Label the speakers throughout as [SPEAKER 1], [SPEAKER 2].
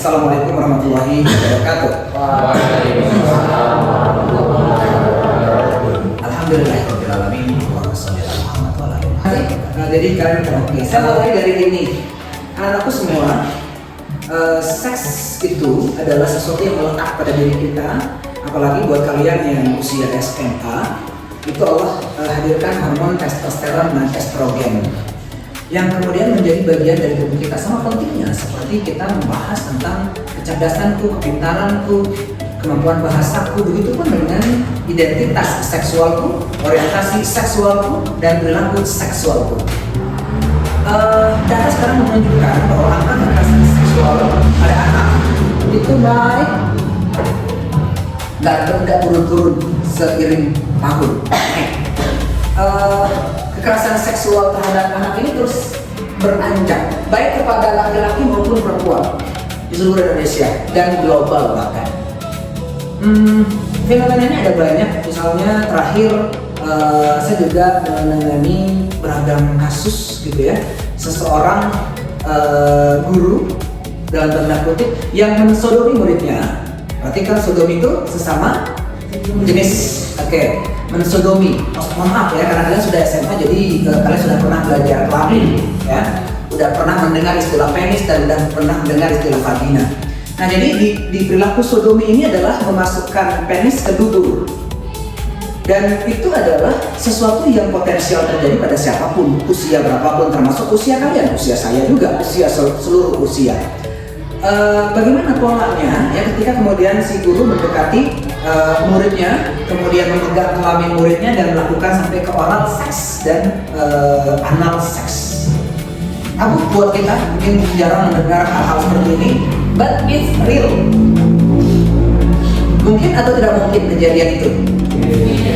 [SPEAKER 1] Assalamualaikum warahmatullahi wabarakatuh. Alhamdulillahirabbil alamin. Jadi kalian oke. Saya mulai dari ini. Anak-anakku semua, seks itu adalah sesuatu yang melekat pada diri kita. Apalagi buat kalian yang usia SMA, itu Allah hadirkan hormon testosteron dan estrogen yang kemudian menjadi bagian dari tubuh kita. Sama pentingnya seperti kita membahas tentang kecerdasanku, kepintaranku, kemampuan bahasaku, begitupun dengan identitas seksualku, orientasi seksualku, dan perilaku seksualku. Data sekarang menunjukkan bahwa angka kekerasan seksual pada anak itu naik, nggak turun-turun seiring tahun. Kekerasan seksual terhadap anak ini terus beranjak, baik kepada laki-laki maupun perempuan di seluruh Indonesia dan global bahkan. Fenomena ini ada banyak, misalnya terakhir saya juga menangani beragam kasus gitu ya, seseorang guru dalam tanda kutip yang mensodomi muridnya. Perhatikan, sodomi itu sesama jenis, mensodomi. Mohon maaf ya, karena kalian sudah SMA, jadi kalian sudah pernah belajar kelamin ya, udah pernah mendengar istilah penis dan udah pernah mendengar istilah vagina. Nah, jadi di perilaku sodomi ini adalah memasukkan penis ke dubur, dan itu adalah sesuatu yang potensial terjadi pada siapapun, usia berapapun, termasuk usia kalian, usia saya juga, usia seluruh usia. Bagaimana polanya ya ketika kemudian si guru mendekati muridnya, kemudian memegang kelamin muridnya dan melakukan sampai ke oral seks dan anal seks. Tabu buat kita, mungkin jarang mendengar hal-hal seperti ini, but it's real. Mungkin atau tidak mungkin kejadian itu?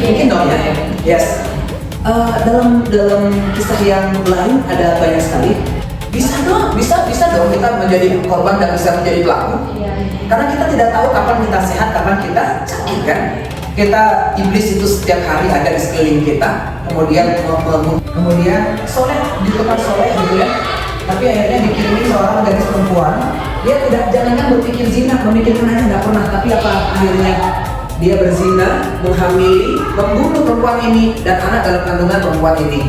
[SPEAKER 1] Mungkin dong ya. Yes. Dalam kisah yang lain ada banyak sekali. Bisa dong kita menjadi korban dan bisa menjadi pelaku. Karena kita tidak tahu kapan kita sehat, kapan kita sakit kan. Iblis itu setiap hari ada di sekeliling kita, kemudian soleh, ditemukan soleh gitu ya. Tapi akhirnya dikirimi seorang gadis perempuan, dia jangan berpikir zina, memikirkan aja nggak pernah. Tapi apa akhirnya? Dia berzina, menghamili, membunuh perempuan ini dan anak dalam kandungan perempuan ini.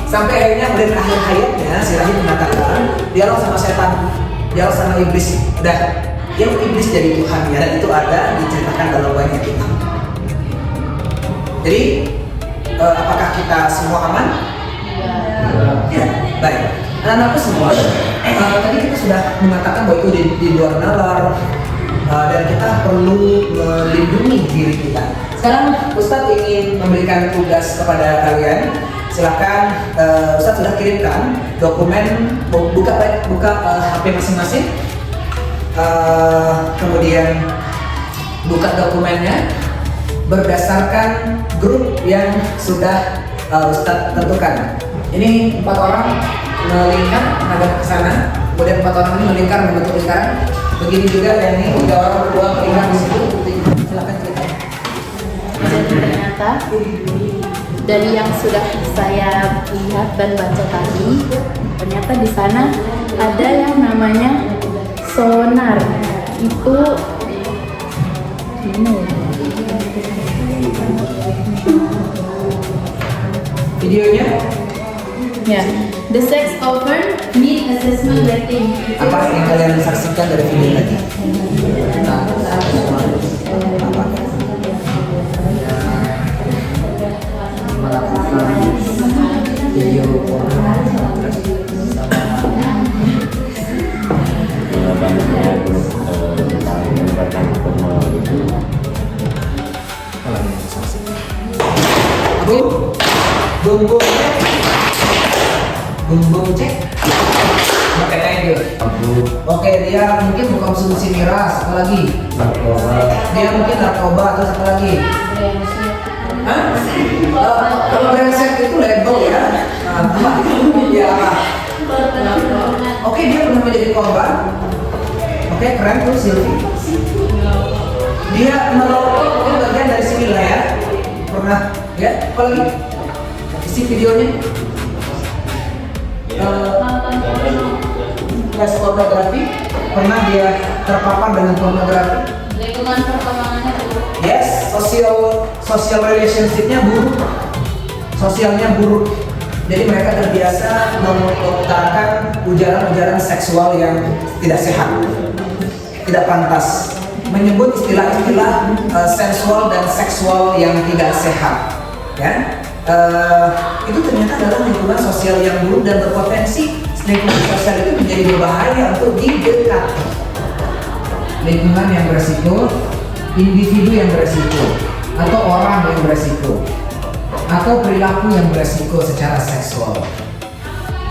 [SPEAKER 1] Sampai akhirnya pada akhir hayatnya si Rahim mengatakan dialog sama setan, dialog sama iblis. Udah, yang iblis jadi Tuhannya, dan itu ada diceritakan dalam banyak kitab. Jadi apakah kita semua aman? Ya, baik. Anak-anakku semua, tadi kita sudah mengatakan bahwa itu di luar nalar, dan kita perlu melindungi diri kita. Sekarang Ustadz ingin memberikan tugas kepada kalian. Silakan, Ustadz sudah kirimkan dokumen, buka HP masing-masing, kemudian buka dokumennya berdasarkan grup yang sudah Ustadz tentukan. Ini 4 orang melingkar menghadap ke sana, kemudian 4 orang ini melingkar membentuk lingkaran. Begini juga yang ini 3 orang berdua melingkar di situ. Silakan cerita.
[SPEAKER 2] Jadi ternyata dari yang sudah saya lihat dan baca tadi, ternyata di sana ada yang namanya sonar. Itu
[SPEAKER 1] videonya
[SPEAKER 2] ya, the sex offer need assessment rating.
[SPEAKER 1] apa yang kalian saksikan dari video tadi? Video Bumbung cek pakai kayak oke, dia mungkin mengkonsumsi miras, apa lagi? Dia mungkin narkoba, terus apa lagi? Kalau brengsek itu label ya. Ya. Oke, dia pernah menjadi korban. Oke, keren tuh Silvi. Dia merokok, itu bagian dari sini lah ya. Pernah ya? Apa lagi? Isi videonya. Les pornografi. pernah dia terpapar dengan pornografi?
[SPEAKER 2] Lingkungan perkembangannya buruk.
[SPEAKER 1] Yes, social relationship-nya buruk, sosialnya buruk. Jadi mereka terbiasa mengutarakan ujaran-ujaran seksual yang tidak sehat, tidak pantas, menyebut istilah-istilah sensual dan seksual yang tidak sehat, ya. Itu ternyata adalah lingkungan sosial yang buruk dan berpotensi lingkungan sosial itu menjadi berbahaya untuk didekati. Lingkungan yang beresiko, individu yang beresiko, atau orang yang beresiko, atau perilaku yang beresiko secara seksual.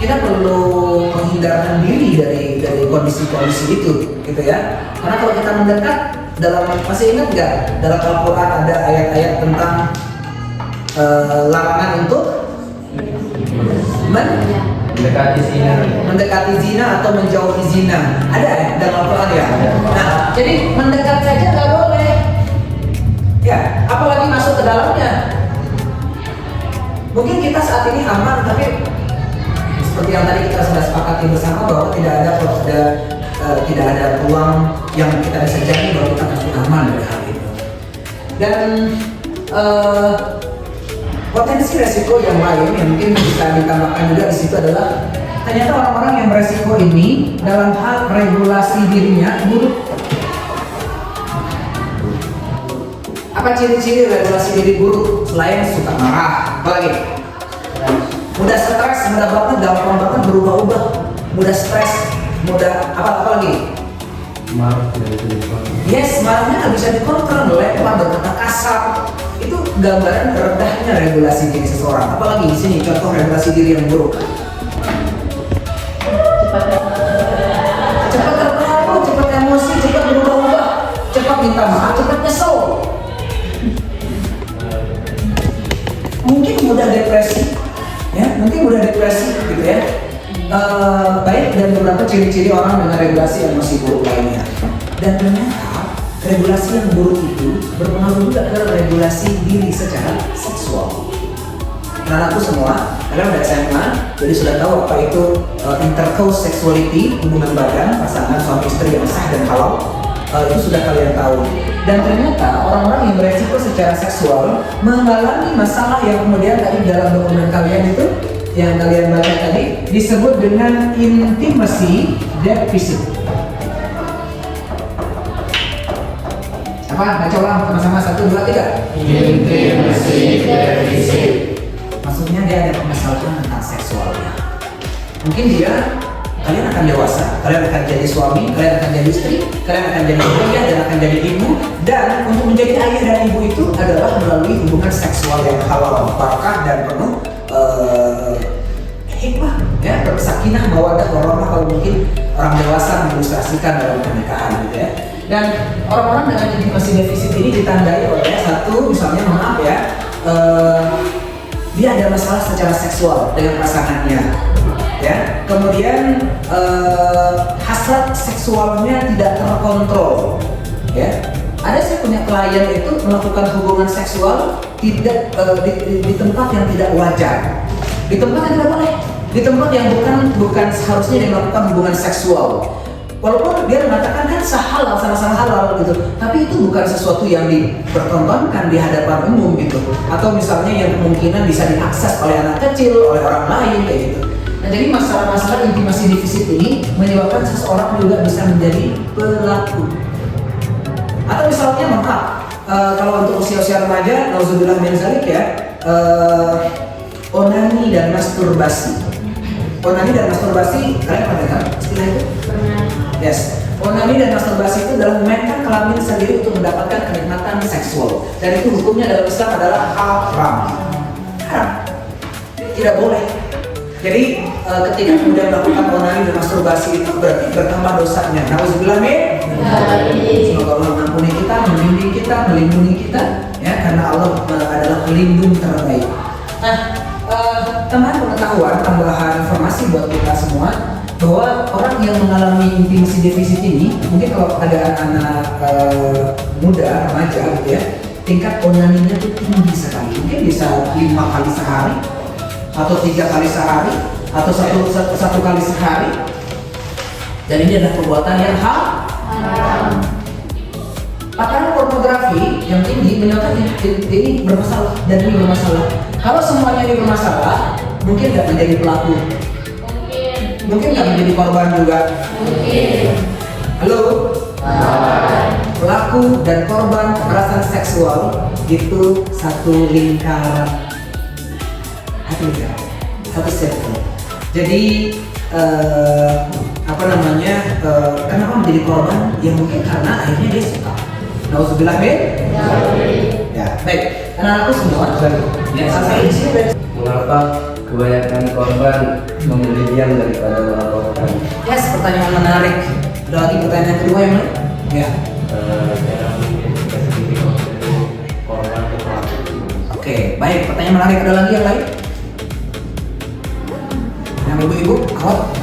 [SPEAKER 1] Kita perlu menghindarkan diri dari kondisi-kondisi itu, gitu ya. Karena kalau kita mendekat, masih ingat nggak dalam Al-Quran ada ayat-ayat tentang larangan untuk mendekati zina atau menjauhi zina. Ada ya dalam Al-Quran ya? Nah, jadi mendekat saja nggak boleh. Ya, apalagi masuk ke dalamnya. Mungkin kita saat ini aman, tapi seperti yang tadi kita sudah sepakati bersama bahwa tidak ada peluang yang kita bisa jamin bahwa kita pasti aman dari hal itu. Dan potensi resiko yang lain yang mungkin bisa ditambahkan juga di situ adalah ternyata orang-orang yang beresiko ini dalam hal regulasi dirinya buruk. Apa ciri-ciri regulasi diri buruk selain suka marah? Apalagi? Mudah stres, mudah banget, gampang banget berubah-ubah, mudah stres, mudah apa lagi?
[SPEAKER 3] Marah tidak bisa dikontrol.
[SPEAKER 1] Yes, marahnya nggak bisa dikontrol, lempar, berkata kasar. Itu gambaran rendahnya regulasi diri seseorang. Apalagi di sini contoh regulasi diri yang buruk. Cepat terpengaruh, cepat emosi, cepat berubah-ubah, cepat minta maaf, cepat nyesel. Mungkin mudah depresi, ya, mungkin mudah depresi, gitu ya. Baik, dan beberapa ciri-ciri orang dengan regulasi emosi buruk lainnya. Dan ternyata regulasi yang buruk itu berpengaruh juga ke regulasi diri secara seksual. Anak-anakku semua, kalian udah SMA, jadi sudah tahu apa itu intercourse sexuality, hubungan badan pasangan suami istri yang sah dan halal. Itu sudah kalian tahu. Dan ternyata orang-orang yang beresiko secara seksual mengalami masalah yang kemudian tadi dalam dokumen kalian itu yang kalian baca tadi disebut dengan intimacy deficit. Apa? Baca ulang sama-sama 1, 2, 3.
[SPEAKER 3] Intimacy deficit.
[SPEAKER 1] Maksudnya dia ada permasalahan tentang seksualnya. Mungkin kalian akan dewasa, kalian akan jadi suami, kalian akan jadi istri, kalian akan jadi ayah dan akan jadi ibu. Dan untuk menjadi ayah dan ibu itu adalah melalui hubungan seksual yang halal, barakah dan penuh hikmah, ya, bersakinah, mawaddah, warahmah kalau mungkin orang dewasa mengilustrasikan dalam pernikahan, gitu ya. Dan orang-orang dengan intimasi defisit ini ditandai oleh satu, misalnya maaf ya, dia ada masalah secara seksual dengan pasangannya, ya. Kemudian hasrat seksualnya tidak terkontrol, ya. Ada saya punya klien itu melakukan hubungan seksual tidak di tempat yang tidak wajar, di tempat yang tidak boleh, di tempat yang bukan seharusnya dia melakukan hubungan seksual. Walaupun dia mengatakan kan halal, sama-sama halal gitu, tapi itu bukan sesuatu yang dipertontonkan di hadapan umum gitu. Atau misalnya yang kemungkinan bisa diakses oleh anak kecil, oleh orang lain kayak gitu. Nah, jadi masalah-masalah intimasi defisit ini menyebabkan seseorang juga bisa menjadi pelaku. Atau misalnya kalau untuk usia-usia remaja, nauzubillah min zalik ya, onani dan masturbasi. Onani dan masturbasi, kalian pernah dengar istilah itu?
[SPEAKER 2] Pernah.
[SPEAKER 1] Yes. Onani dan masturbasi itu adalah memainkan kelamin sendiri untuk mendapatkan kenikmatan seksual. Dan itu hukumnya dalam Islam adalah haram. Haram. Tidak boleh. Jadi ketika kemudian melakukan onani dan masturbasi itu berarti bertambah dosanya. Nauzubillah min. Semoga Allah mengampuni kita, membimbing kita, melindungi kita, ya, karena Allah adalah pelindung terbaik. Nah, tambahan pengetahuan, tambahan informasi buat kita semua bahwa orang yang mengalami intimasi defisit ini, mungkin kalau ada anak muda, remaja gitu ya, tingkat onaninya itu tinggi sekali. Mungkin bisa 5 kali sehari, atau 3 kali sehari, atau satu kali sehari. Dan ini adalah perbuatan yang haram. Takaran pornografi yang tinggi menyatakan ini bermasalah dan ini bermasalah. Kalau semuanya ini bermasalah, mungkin nggak menjadi pelaku? Mungkin nggak menjadi korban juga?
[SPEAKER 2] Mungkin.
[SPEAKER 1] Halo? Pelaku dan korban kekerasan seksual itu satu lingkaran, satu circle. Jadi kenapa menjadi korban? Ya mungkin karena akhirnya dia suka. Nauzubillah min. Ya, baik. Anak-anakku semua, ya saya di sini.
[SPEAKER 3] Mengapa kebanyakan korban memilih diam daripada melaporkan?
[SPEAKER 1] Yes, pertanyaan menarik. Ada lagi pertanyaan kedua yang mana? Ya.
[SPEAKER 3] Cara mengidentifikasi korban ke pelaku.
[SPEAKER 1] Oke, baik. Pertanyaan menarik, ada lagi yang lain? Yang ibu-ibu, awal.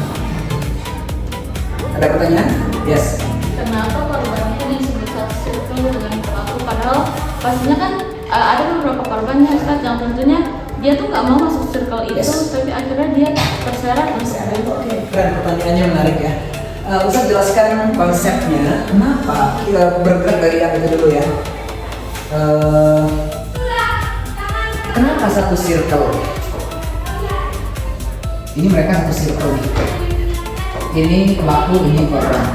[SPEAKER 1] Ada pertanyaan? Yes.
[SPEAKER 2] Kenapa korban itu disebut satu circle dengan pelaku? Padahal pastinya kan ada beberapa korbannya Ustaz yang tentunya dia tuh nggak mau masuk circle itu,
[SPEAKER 1] Yes.
[SPEAKER 2] tapi akhirnya dia terseret masuk itu.
[SPEAKER 1] Oke, keren, pertanyaannya menarik ya. Ustaz jelaskan konsepnya, kenapa kita bergerak dari yang itu dulu ya. Kenapa satu circle? Ini mereka satu circle nih. Ini pelaku, ini korban.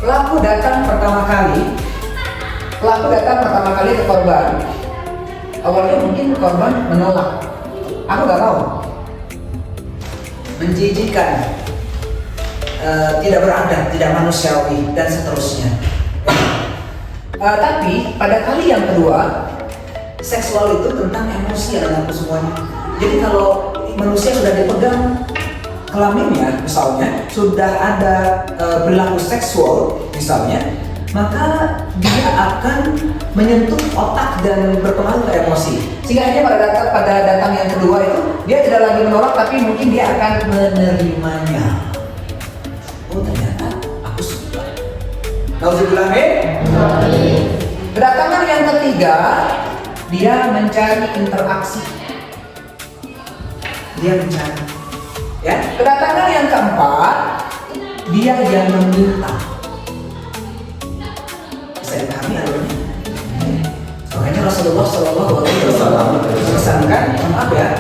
[SPEAKER 1] Pelaku datang pertama kali ke korban. Awalnya mungkin korban menolak. Aku nggak tahu. Menjijikan, tidak beradab, tidak manusiawi, dan seterusnya. Tapi pada kali yang kedua, seksual itu tentang emosi anak-anakku semuanya. Jadi kalau manusia sudah dipegang kelaminnya, misalnya sudah ada berlaku seksual, misalnya, maka dia akan menyentuh otak dan berpengaruh ke emosi. Sehingga akhirnya pada datang yang kedua itu dia tidak lagi menolak, tapi mungkin dia akan menerimanya. Oh ternyata aku suka. Nauzubillah min. Kedatangan yang ketiga, dia mencari interaksi. Dia mencari. Ya, kedatangan yang keempat, dia yang meminta. Bisa dipahami alurnya? Makanya Rasulullah SAW pesankan, maaf ya,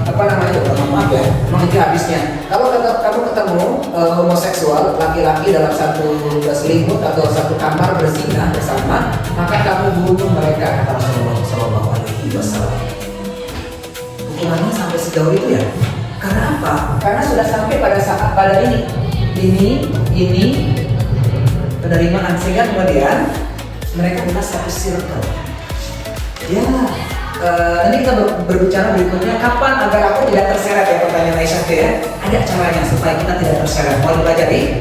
[SPEAKER 1] maaf ya, memang itu habisnya. Kalau kamu ketemu homoseksual laki-laki dalam satu selimut atau satu kamar berzina bersama, maka kamu bunuh mereka, kata Rasulullah SAW. Hukumannya sampai sejauh itu ya? Karena apa? Karena sudah sampai pada ini penerimaan, sehingga kemudian mereka adalah satu circle. Ya, nanti kita berbicara berikutnya kapan agar aku tidak terseret ya, pertanyaan Aisyah itu ya. Ada caranya supaya kita tidak terseret. Mau dipelajari?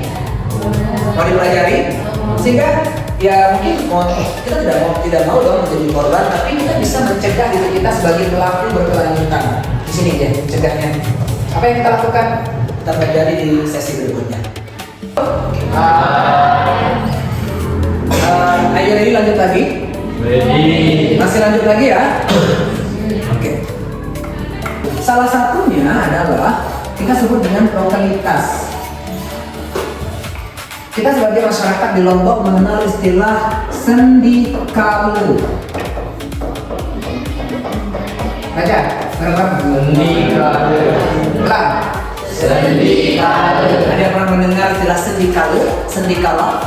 [SPEAKER 1] Sehingga ya mungkin kita tidak mau dong menjadi korban, tapi kita bisa mencegah diri kita sebagai pelaku berkelanjutan. Di sini ya mencegahnya. Apa yang kita lakukan? Kita pelajari di sesi berikutnya. Ayo ini lanjut lagi. Masih lanjut lagi ya. Oke. Salah satunya adalah kita sebut dengan lokalitas. Kita sebagai masyarakat di Lombok mengenal istilah sendi kalu. Baca, sendi kalu. Ulang. Sendi kalu. Ada yang pernah mendengar istilah sendi kalu? Sendi kala?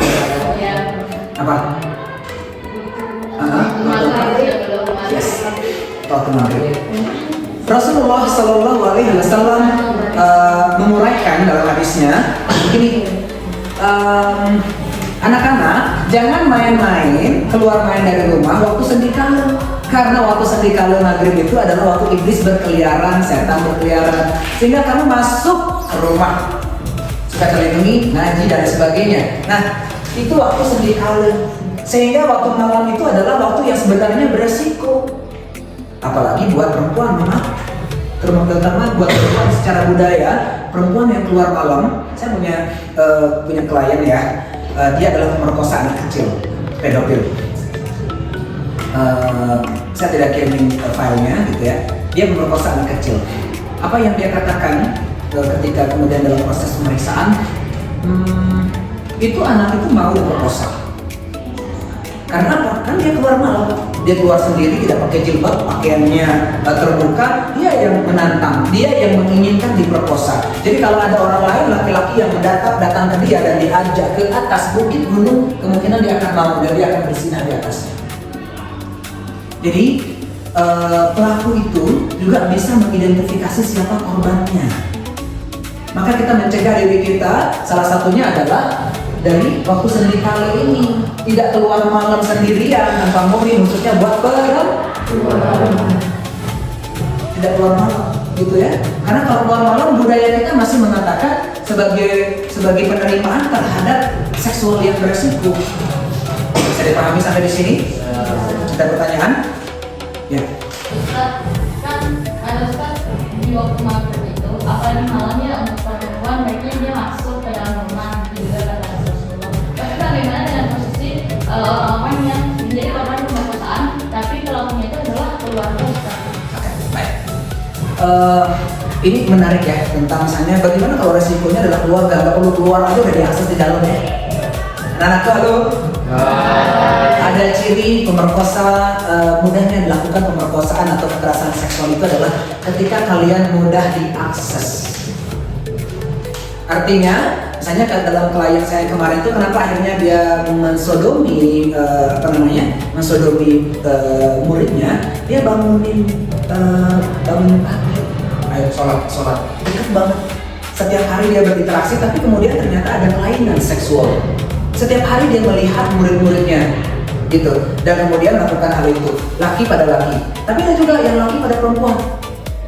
[SPEAKER 1] Apa? Yes. Waktu maghrib. Rasulullah Shallallahu Alaihi Wasallam menguraikan dalam hadisnya begini, anak-anak jangan main-main keluar main dari rumah waktu sendi kala, karena waktu sendi kala maghrib itu adalah waktu iblis berkeliaran, setan berkeliaran, sehingga kamu masuk ke rumah suka terlindungi, ngaji dan sebagainya. Nah itu waktu sendi kala. Sehingga waktu malam itu adalah waktu yang sebenarnya beresiko, apalagi buat perempuan, terutama buat perempuan secara budaya. Perempuan yang keluar malam, saya punya klien ya, dia adalah pemerkosa anak kecil, pedofil. Saya tidak kirim filenya gitu ya. Dia pemerkosa anak kecil. Apa yang dia katakan ketika kemudian dalam proses pemeriksaan, itu anak itu mau diperkosa. Karena apa? Kan dia keluar malam, dia keluar sendiri, tidak pakai jilbab, pakaiannya terbuka, dia yang menantang, dia yang menginginkan diperkosa. Jadi kalau ada orang lain, laki-laki yang datang ke dia dan diajak ke atas bukit gunung, kemungkinan dia akan mau dan dia akan bersinah di atasnya. Jadi pelaku itu juga bisa mengidentifikasi siapa korbannya. Maka kita mencegah diri kita, salah satunya adalah dari waktu sendi kala ini, tidak keluar malam sendirian tanpa mobil, khususnya buat tidak keluar malam, gitu ya. Karena kalau keluar malam, budaya kita masih mengatakan sebagai penerimaan terhadap seksual yang beresiko. Bisa dipahami sampai di sini? Ada pertanyaan? Ya.
[SPEAKER 2] Ustaz, kan ada Ustaz di waktu maghrib itu, apalagi malamnya untuk perempuan baiknya dia masuk ke dalam rumah juga kata Rasulullah. Tapi bagaimana dengan posisi orang-orang yang menjadi korban pemerkosaan, tapi pelakunya itu adalah keluarga Ustaz?
[SPEAKER 1] Oke, baik. Ini menarik ya, tentang misalnya bagaimana kalau resikonya adalah keluarga, nggak perlu keluar aja udah diakses di dalam ya. Anak-anakku halo. Ada ciri pemerkosa, mudahnya dilakukan pemerkosaan atau kekerasan seksual itu adalah ketika kalian mudah diakses. Artinya, misalnya dalam klien saya kemarin itu kenapa akhirnya dia mensodomi muridnya, dia bangunin pagi, ayo sholat, dekat banget. Setiap hari dia berinteraksi, tapi kemudian ternyata ada kelainan seksual. Setiap hari dia melihat murid-muridnya, gitu, dan kemudian melakukan hal itu, laki pada laki. Tapi ada juga yang laki pada perempuan,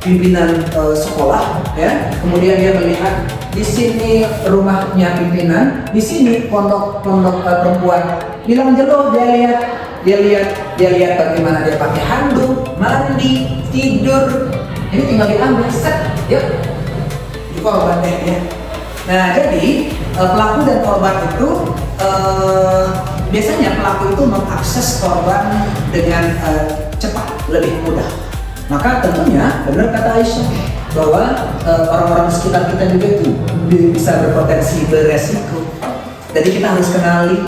[SPEAKER 1] pimpinan sekolah, ya. Kemudian dia melihat di sini rumahnya pimpinan, di sini pondok perempuan. Bilang jeloh, dia lihat bagaimana dia pakai handuk, mandi, tidur. Ini tinggal diambil, set, yuk, korbannya ya. Nah, jadi pelaku dan korban itu biasanya pelaku itu mengakses korban dengan cepat, lebih mudah. Maka tentunya benar kata Aisyah bahwa orang-orang sekitar kita juga itu bisa berpotensi beresiko. Jadi kita harus kenali,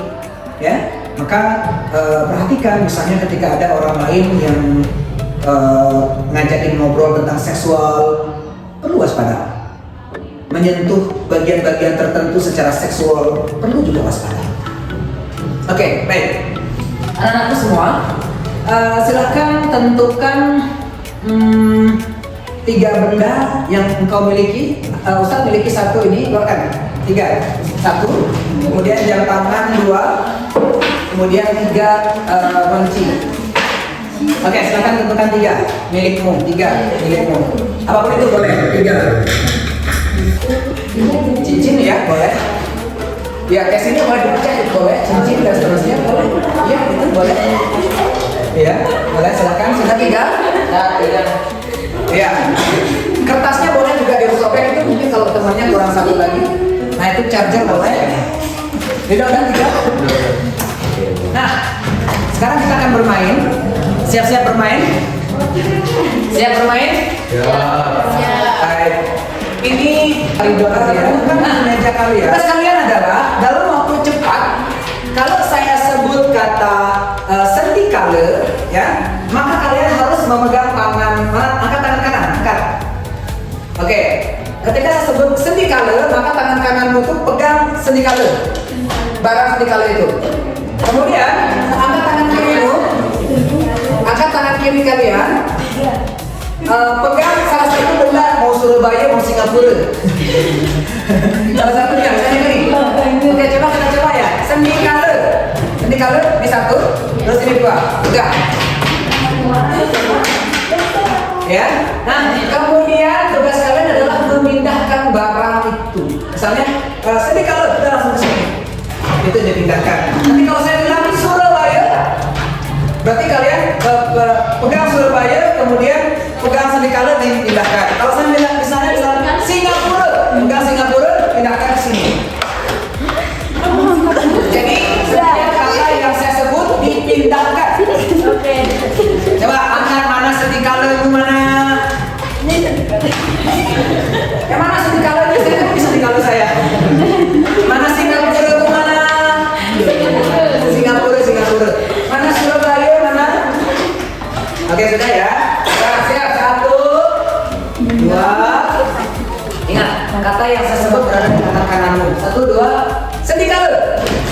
[SPEAKER 1] ya. Maka perhatikan misalnya ketika ada orang lain yang ngajakin ngobrol tentang seksual, perlu waspada. Menyentuh bagian-bagian tertentu secara seksual, perlu juga waspada. Oke, baik. Anak-anakku semua, silakan tentukan 3 benda yang engkau miliki. Ustaz miliki 1 ini, keluarkan 3. 1, kemudian jam tangan 2, kemudian 3 kunci. Oke, silakan tentukan 3 milikmu. Apapun itu boleh, 3. Cincin ya, boleh. Ya, casingnya boleh dipercaya, boleh. Cincin dan seterusnya, boleh. Iya, itu boleh. Iya, boleh. Silakan. Sudah 3? Nah, 3. Iya. Kertasnya boleh juga disobek, itu mungkin kalau temannya kurang 1 lagi. Nah, itu charger boleh. Udah 3. Nah, sekarang kita akan bermain. Siap-siap bermain? Siap bermain?
[SPEAKER 3] Ya.
[SPEAKER 1] Baik. Ini koridor ya, bukan meja kalian. Tugas kalian adalah dalam waktu cepat. Kalau saya sebut kata sendi kala, ya, maka kalian harus memegang tangan, angkat tangan kanan, angkat. Oke. Ketika saya sebut sendi kala, maka tangan kananmu itu pegang sendi kala, barang sendi kala itu. Kemudian angkat tangan kirimu, angkat tangan kiri kalian. Pegang salah satu benda, mau Surabaya, mau Singapura. Salah satunya, misalnya ini. Oke, coba kita coba ya. Sendi kala ini 1, terus ini 2. Pegang. Ya. Nah, kemudian tugas kalian adalah memindahkan barang itu. Misalnya sendi kala, kita langsung ke sini. Itu dipindahkan. Nanti kalau saya bilang Surabaya, berarti kalian pegang Surabaya, kemudian pegang sendi kala dipindahkan. Kalau saya bilang misalnya Singapura, pegang Singapura, pindahkan ke sini. Jadi setiap kata yang saya sebut dipindahkan.
[SPEAKER 2] Oke.
[SPEAKER 1] Coba angkat mana sendi kala itu mana? Yang mana sendi kala ini? Saya kan bisa sendi kala saya. Mana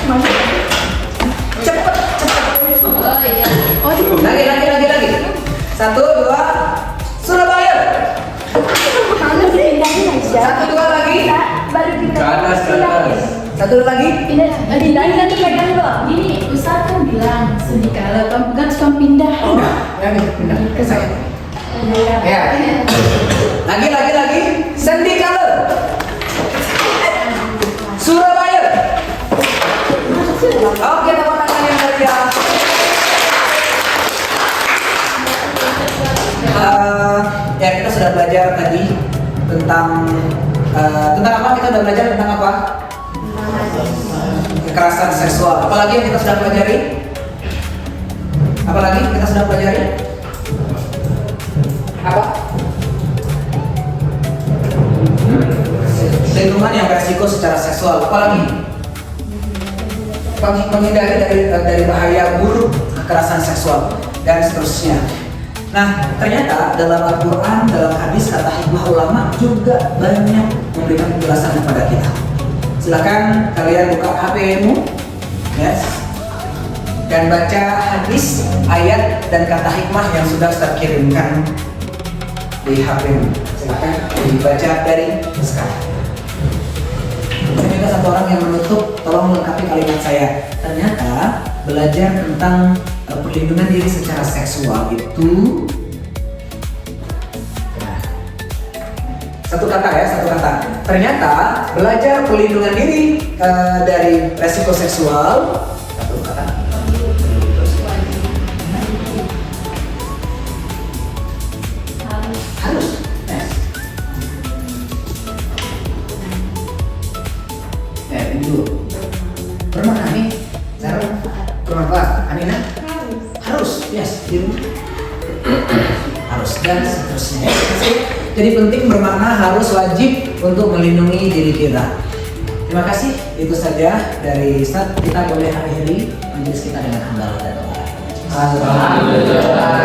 [SPEAKER 1] Cepet.
[SPEAKER 2] Oh iya.
[SPEAKER 1] Lagi. 1, 2, Surabaya.
[SPEAKER 4] Mana sih pindahnya Aisyah?
[SPEAKER 1] 1, 2 lagi.
[SPEAKER 4] Baru pindah.
[SPEAKER 3] Ke atas.
[SPEAKER 1] 1 lagi.
[SPEAKER 4] Pindahin nanti pegang kok.
[SPEAKER 2] Gini, Ustadz kan bilang sedih kalau kamu kan suka pindah.
[SPEAKER 1] Pindah. Saya. Ya. Lagi. Sendi color. Surabaya. Oke, tepuk tangan yang meriah. Ya, kita sudah belajar tadi tentang apa? Kita sudah belajar tentang apa? Kekerasan seksual. Apalagi yang kita sudah pelajari? Apa? Lingkungan yang beresiko secara seksual. Apalagi? Menghindari dari bahaya buruk kekerasan seksual dan seterusnya. Nah, ternyata dalam Al-Quran, dalam hadis, kata hikmah ulama juga banyak memberikan penjelasan kepada kita. Silakan kalian buka HP-mu, yes, dan baca hadis, ayat, dan kata hikmah yang sudah Ustaz kirimkan di HP-mu. Silakan dibaca dari sekarang. Saya minta satu orang yang menutup, tolong melengkapi kalimat saya. Ternyata belajar tentang perlindungan diri secara seksual itu satu kata. Ternyata belajar perlindungan diri dari resiko seksual satu kata. Harus. Itu bermanfaat nih, bermanfaat. Anina harus, yes, harus dan seterusnya. Jadi penting, bermakna, harus, wajib untuk melindungi diri kita. Terima kasih, itu saja dari Ustaz. Kita boleh akhiri majelis kita dengan hamdalah dan doa. Alhamdulillah.